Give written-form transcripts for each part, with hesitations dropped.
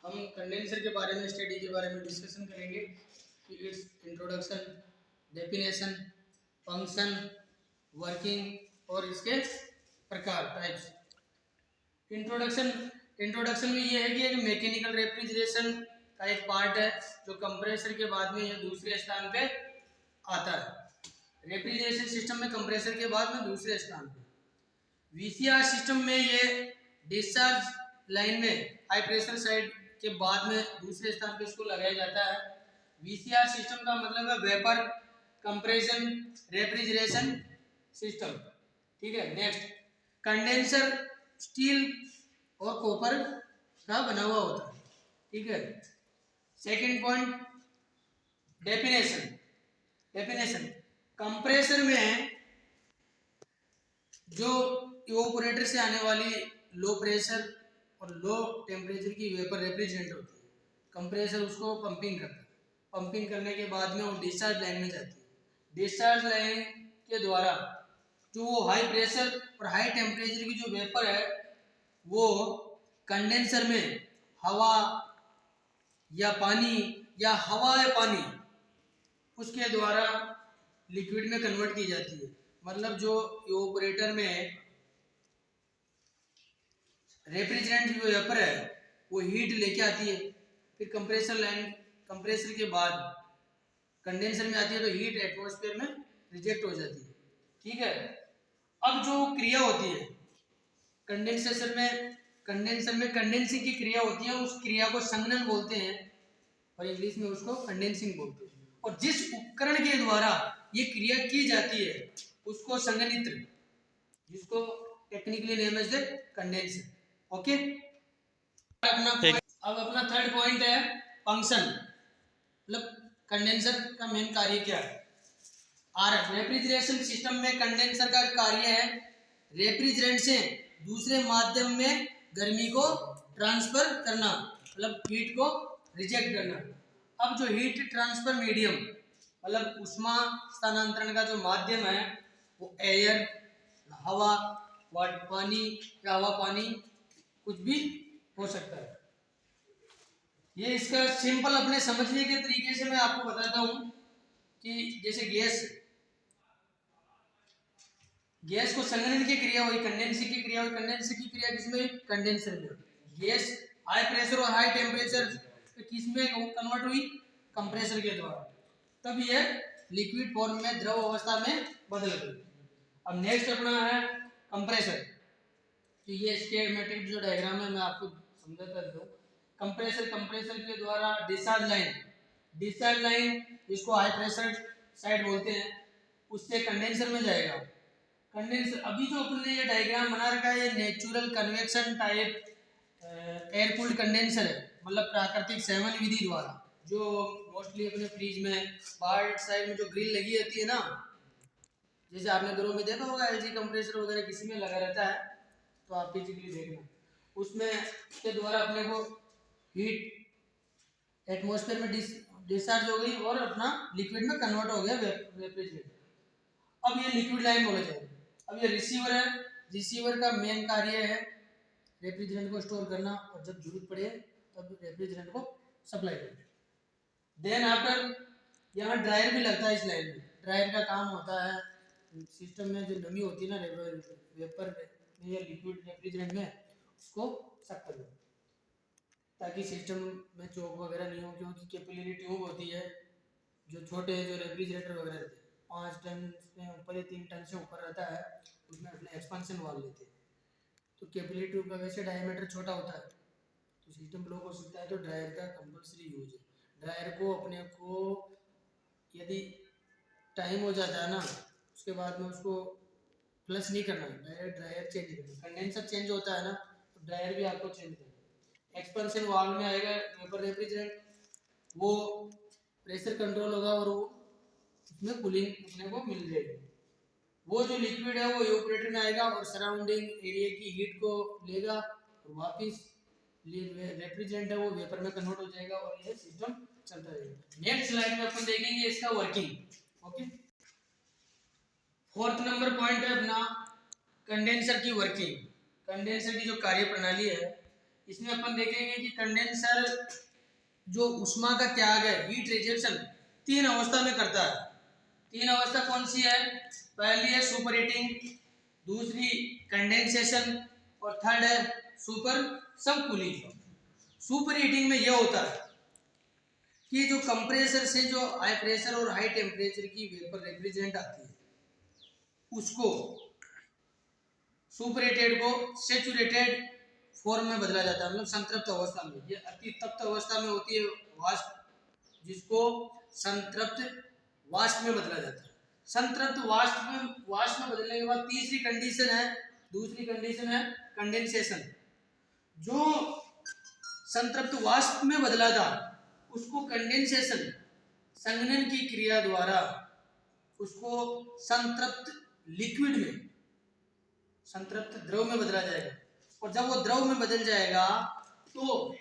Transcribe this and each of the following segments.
हम कंडेंसर के बारे में स्टडी के बारे में डिस्कशन करेंगे कि it's introduction, definition, function, working और इसके प्रकार टाइप्स। इंट्रोडक्शन इंट्रोडक्शन में ये है कि एक मैकेनिकल रेफ्रिजरेशन का एक पार्ट है जो कंप्रेसर के बाद में यह दूसरे स्थान पे आता है। रेफ्रिजरेशन सिस्टम में कंप्रेसर के बाद में दूसरे स्थान पे। वीसीआर सिस्टम में ये डिस्चार्ज लाइन में हाई प्रेशर साइड के बाद में दूसरे स्थान पे इसको लगाया जाता है। वीसीआर सिस्टम का मतलब है वेपर कंप्रेशन रेफ्रिजरेशन सिस्टम। ठीक है। नेक्स्ट, कंडेंसर स्टील और कॉपर का बना हुआ होता है। ठीक है। सेकंड पॉइंट, डेफिनेशन कंप्रेसर में जो इवेपोरेटर से आने वाली लो प्रेशर और लो टेम्परेचर की वेपर रेफ्रिजरेंट होती है। कंप्रेसर उसको पंपिंग करता है। पंपिंग करने के बाद में वो डिस्चार्ज लाइन में जाती है। डिस्चार्ज लाइन के द्वारा जो वो हाई प्रेशर और हाई टेम्परेचर की जो वेपर है वो कंडेंसर में हवा या पानी या हवा या पानी उसके द्वारा लिक्विड में कन्वर्ट की जाती है। मतलब जो इवेपोरेटर में रेफ्रिजरेंट जो वेपर है वो हीट लेके आती है, फिर कंप्रेसर के बाद कंडेंसर में आती है तो हीट एटमॉस्फेयर में रिजेक्ट हो जाती है। ठीक है। अब जो क्रिया होती है कंडेंसर में कंडेंसिंग की क्रिया होती है, उस क्रिया को संघनन बोलते हैं और इंग्लिश में उसको कंडेंसिंग बोलते हैं। और जिस उपकरण के द्वारा ये क्रिया की जाती है उसको संघनित्र, जिसको technically name is the condenser. Okay. अब अपना थर्ड पॉइंट है फंक्शन, मतलब कंडेंसर का मेन कार्य क्या है। रेफ्रिजरेशन सिस्टम में कंडेंसर का कार्य है रेफ्रिजरेंट से दूसरे माध्यम में गर्मी को ट्रांसफर करना, मतलब हीट को रिजेक्ट करना। अब जो हीट ट्रांसफर मीडियम मतलब उष्मा स्थानांतरण का जो माध्यम है वो एयर, हवा, पानी या हवा पानी कुछ भी हो सकता है। ये इसका सिंपल अपने समझने के तरीके से मैं आपको बताता हूं कि जैसे गैस को संघनन की क्रिया हुई, कंडेंसिंग की क्रिया हुई। कंडेंसिंग की क्रिया किसमें? कंडेंसर में। गैस हाई प्रेशर और हाई टेम्परेचर किसमें कन्वर्ट हुई? कंप्रेसर के द्वारा। तब यह लिक्विड फॉर्म में, द्रव अवस्था में बदल गई। अब नेक्स्ट अपना है कंप्रेसर। तो ये स्कीमेटिक जो डायग्राम है मैं आपको समझाता हूं। कंप्रेसर के द्वारा डिस्चार्ज लाइन जिसको हाई प्रेशर साइड बोलते हैं उससे कंडेंसर में जाएगा। कंडेंसर, अभी जो अपने ये डायग्राम बना रखा है ये natural convection type air cooled condenser है, मतलब प्राकृतिक सेवन विधि द्वारा, जो मोस्टली अपने फ्रिज में बाहर साइड में जो ग्रिल लगी रहती है ना, जैसे आपने घरों में देखा होगा एलजी कंप्रेसर वगैरह किसी में लगा रहता है तो आप फिजिकली देखना, उसमें के द्वारा अपने को हीट एटमॉस्फेयर में डिस्चार्ज हो गई और अपना लिक्विड में कन्वर्ट हो गया रेफ्रिजरेंट। अब ये लिक्विड लाइन बोला जाएगा। अब ये रिसीवर है। रिसीवर का मेन कार्य है रेफ्रिजरेंट को स्टोर करना और जब जरूरत पड़े तब रेफ्रिजरेंट को सप्लाई करना। देन आफ्टर यहाँ ड्रायर भी लगता है इस लाइन में। ड्रायर का काम होता है सिस्टम में जो नमी होती है ना वेपर में या लिक्विड रेफ्रिजरेंट में, उसको सक कर दो ताकि सिस्टम में चोक वगैरह नहीं हो, क्योंकि कैपिलरी ट्यूब होती है जो छोटे जो रेफ्रिजरेटर वगैरह रहते हैं 5 टन से ऊपर या 3 टन से ऊपर रहता है, उसमें अपने एक्सपांशन वाल्व लेते हैं। तो कैपिलरी ट्यूब का वैसे डायमीटर छोटा होता है तो सिस्टम ब्लॉक हो सकता है, तो ड्रायर का कंपल्सरी यूज है। ड्रायर को अपने को यदि टाइम हो जाता है ना उसके बाद में उसको फ्लश नहीं करना, डायरेक्ट ड्रायर चेंज करना। कंडेंसर चेंज होता है ना तो ड्रायर भी आपको चेंज करना। एक्सपेंशन वाल्व में आएगा वेपर रेफ्रिजरेंट, वो प्रेशर कंट्रोल होगा और वो उसमें कूलिंग अपने को मिल जाएगी। वो जो लिक्विड है वो इवेपोरेटर में आएगा और सराउंडिंग एरिया की हीट को लेगा और वापस रेफ्रिजरेंट है वो वेपर में कन्वर्ट हो जाएगा और ये सिस्टम चलता रहेगा। नेक्स्ट स्लाइड में अपन देखेंगे इसका working. Okay. Fourth number point है अपना कंडेंसर की वर्किंग। कंडेंसर की जो कार्य प्रणाली है इसमें अपन देखेंगे कि कंडेंसर जो उष्मा का त्याग है, हीट रिजेक्शन, 3 अवस्था में करता है। 3 अवस्था कौन सी है? पहली है सुपर हीटिंग, दूसरी कंडेंसेशन और थर्ड है सुपर सब कूलिंग। सुपर हीटिंग में यह होता है कि जो कंप्रेसर से जो हाई प्रेशर और हाई टेम्परेचर की वेपर रेफ्रिजरेंट आती है उसको सुपरहीटेड को सैचुरेटेड फॉर्म में बदला जाता है, मतलब संतृप्त अवस्था में। ये अति तप्त अवस्था में होती है वाष्प, जिसको संतृप्त वाष्प में बदला जाता है। संतृप्त वाष्प में बदलने के बाद तीसरी कंडीशन है, दूसरी कंडीशन है कंडेंसेशन। जो संतृप्त वाष्प में बदला था उसको कंडेंसेशन, संघनन की क्रिया द्वारा उसको संतृप्त लिक्विड में, संतृप्त द्रव में बदला जाएगा। और जब वो द्रव में बदल जाएगा तो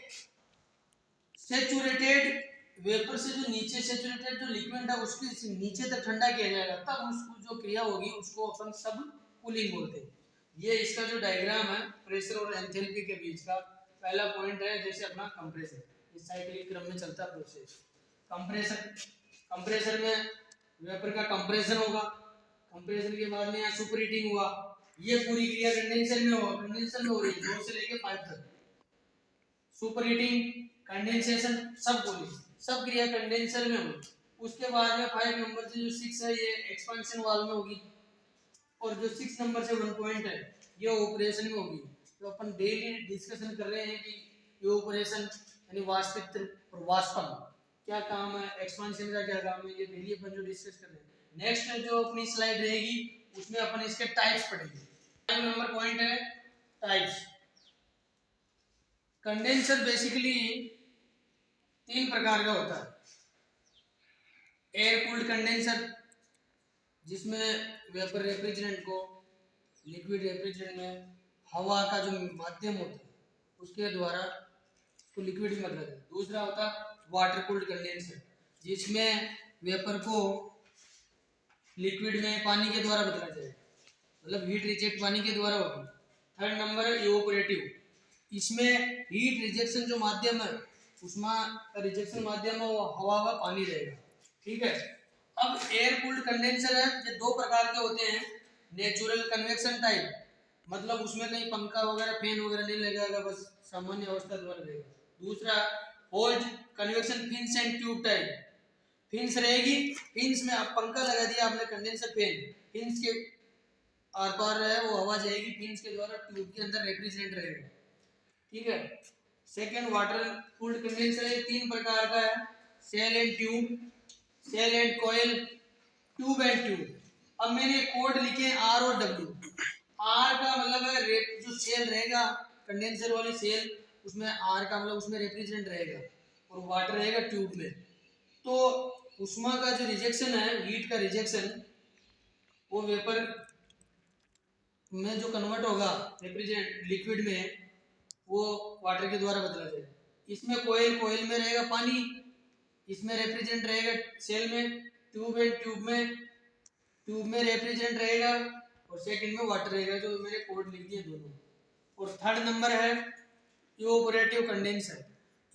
सैचुरेटेड वेपर से जो नीचे सैचुरेटेड जो लिक्विड है उसके नीचे तक ठंडा किया जाएगा, तब उसको जो क्रिया होगी उसको अपन सब कूलिंग बोलते हैं। ये इसका जो डायग्राम है प्रेशर और एंथैल्पी के बीच का, पहला पॉइंट है जैसे अपना कंप्रेसर, इस साइक्लिक क्रम में चलता है प्रोसेस। कंप्रेसर में वेपर का कंप्रेशन होगा, कंप्रेशन के बाद में यहाँ सुपर हीटिंग हुआ, ये पूरी क्रिया कंडेंसर में होगा, कंडेंसर में हो रही है 2 से लेके 5 तक। सुपर हीटिंग, कंडेंसेशन, सब कूलिंग, सब क्रिया कंडेंसर में होगी। उसके बाद में 5 नंबर से जो 6 है ये एक्सपेंशन वाल्व में होगी, और जो 6 नंबर से 1 पॉइंट है ये ऑपरेशन में होगी। तो अपन डेली डिस्कशन कर रहे हैं कि ये ऑपरेशन यानी वाष्पित्र और वाष्पन क्या काम है, एक्सपेंशन का क्या काम है, ये डेली अपन जो डिस्कस कर रहे हैं। नेक्स्ट जो अपनी स्लाइड रहेगी उसमें अपन इसके टाइप्स पढ़ेंगे। 5 नंबर पॉइंट है टाइप्स। कंडेंसर बेसिकली 3 प्रकार का होता है। एयर कूल्ड कंडेंसर, जिसमें वेपर रेफ्रिजरेंट को लिक्विड रेफ्रिजरेंट में हवा का जो माध्यम होता है उसके द्वारा उसको लिक्विड में बदला जाता है। दूसरा होता है वाटर कूल्ड कंडेंसर, जिसमें वेपर को लिक्विड में पानी के द्वारा बदला जाएगा, मतलब हीट रिजेक्ट पानी के द्वारा होगी। थर्ड नंबर है इवेपोरेटिव, इसमें हीट रिजेक्शन जो माध्यम है, उष्मा का रिजेक्शन माध्यम है वो हवा व पानी रहेगा। ठीक है। अब एयर कूल्ड कंडेंसर है, ये 2 प्रकार के होते हैं। नेचुरल कन्वेक्शन टाइप, मतलब उसमें कहीं पंखा वगैरह फैन वगैरह नहीं लगाएगा, बस सामान्य अवस्था द्वारा रहेगा। दूसरा forced convection fins and tube type, fins रहेगी, फिन्स में आप पंखा लगा दिया आपने कंडेंसर फैन, फिन्स के आर पार है वो हवा जाएगी, फिन्स के द्वारा ट्यूब के अंदर रेफ्रिजरेंट रहेगा। ठीक है। सेकेंड वाटर कूल्ड कंडेंसर है, 3 प्रकार का है, cell and tube, cell and coil, tube and tube. अब मैंने कोड लिखे आर और डब्ल्यू। आर का मतलब है जो सेल रहेगा कंडेंसर वाली सेल, उसमें आर का मतलब उसमें रेफ्रिजरेंट रहेगा और वाटर रहेगा ट्यूब में। तो उष्मा का जो रिजेक्शन है, हीट का रिजेक्शन, वो वेपर में जो कन्वर्ट होगा रेफ्रिजरेंट लिक्विड में, वो वाटर के द्वारा बदला जाएगा। इसमें कोयल में रहेगा पानी, इसमें रेफ्रिजरेंट रहेगा सेल में, ट्यूब में रेफ्रिजरेंट रहेगा और सेकंड में वाटर रहेगा, जो मैंने कोड लिख दिए दोनों। और थर्ड नंबर है इवेपोरेटिव कंडेंसर,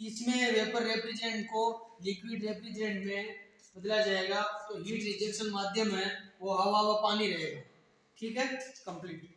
इसमें वेपर रेफ्रिजरेंट को लिक्विड रेफ्रिजरेंट में बदला जाएगा, तो हीट रिजेक्शन माध्यम है वो हवा व पानी रहेगा। ठीक है, कंप्लीट।